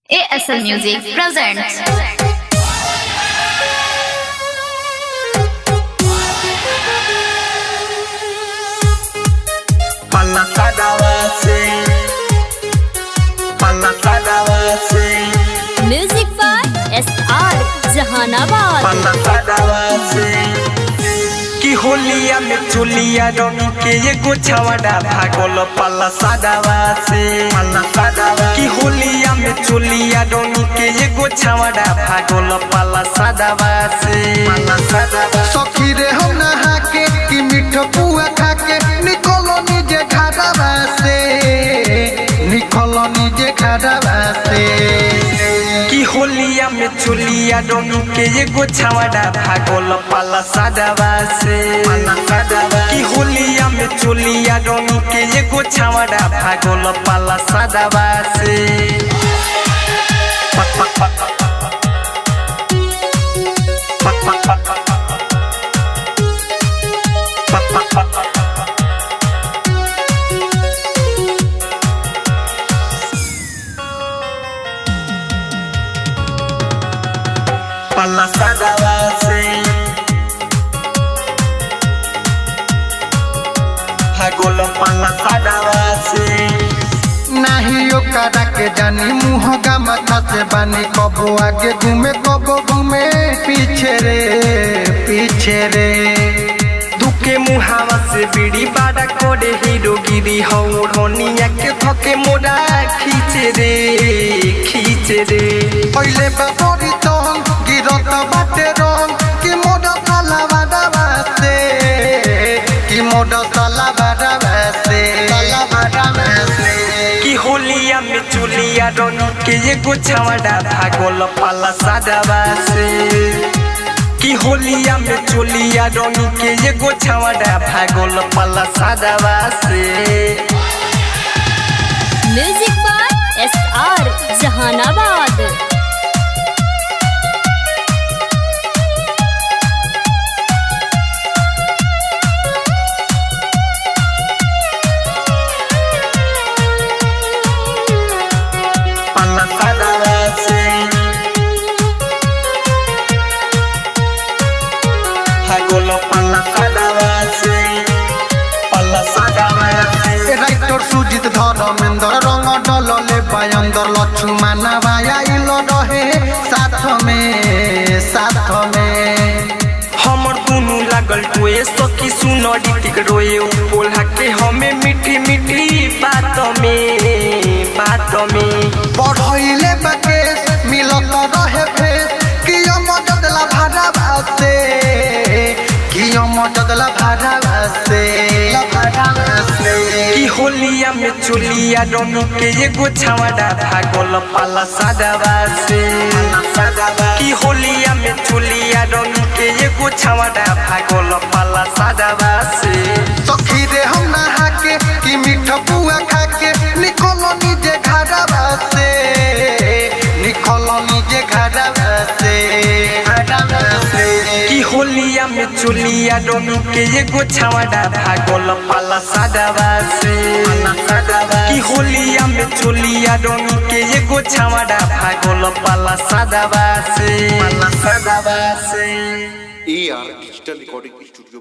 ASL Music presents music by SR Jehanabad. कि होलिया में चुलिया रंग के एगो छावड़ा भागल पल्ला सादावा से। कि होलिया में चुलिया रंग के एगो छावड़ा भागल पल्ला सादावा से। सखी रे हम नहा के कि मीठ पुआ खा के निकलो निजे घाटावा से, निकलो निजे घाटावा से। कि होलिया में चुलिया रंग के एगो छावड़ा भागल पल्ला सादावा से। कि होलिया में चुलिया रंग के एगो छावड़ा भागल पल्ला सादावा से। पल्ला सादावा से भागल पल्ला सादावा से। नाही ओकरा के जानी मुँह का माथा से बानी, कबो आगे घूमे कबो घूमे पीछे रे पीछे रे। दुखे मुहावा से बीड़ी बाड़ा कोडे हीरोगिरी हो ढोनिया के थके मोड़ा खींचे रे खींचे रे। पहले बाबरी तंग गिरत बाटे रंग कि मोड़ा साला बाडावा से, कि मोड़ा साला बाडावा से, साला बाडावा से। कि होलिया में चुलिया रंग के एगो छावड़ा भागल पल्ला सादावा से। कि होलिया में चुलिया रंग के एगो छावड़ा भागल पल्ला सादावा से। Music by SR Jehanabad. पल्ला सादावा से भागल पल्ला सादावा से। पल्ला सादावा से राइटर सुजित धर्मेंद्र रंग डलले बायंदर लक्ष्मण बायाइल रहे साथ में साथ में। हमर दुनु लागल टोए सखी सुनरी टिक रोए बोला के हमें मीठी मीठी बात में पढ़ैले बकेस मिलत रहे फेस कि मददला भाड़ा से, कि मददला भाड़ा से। कि होलिया में चुलिया रंग के एगो छावड़ा भागल पल्ला सादावा से। कि होलिया में चुलिया रंग के एगो छावड़ा भागल पल्ला सादावा से। सखी रे हम नहा के कि मीठ पुआ खा के निकलो निजे घाटावा से, निकलो निजे घाटावा से, घाटावा से। कि होलिया में चुलिया रंग के एगो छावड़ा भागल पल्ला सादावा से। कि होलिया में चुलिया रंग के एगो छावड़ा भागल पल्ला सादावा से। AR digital recording studio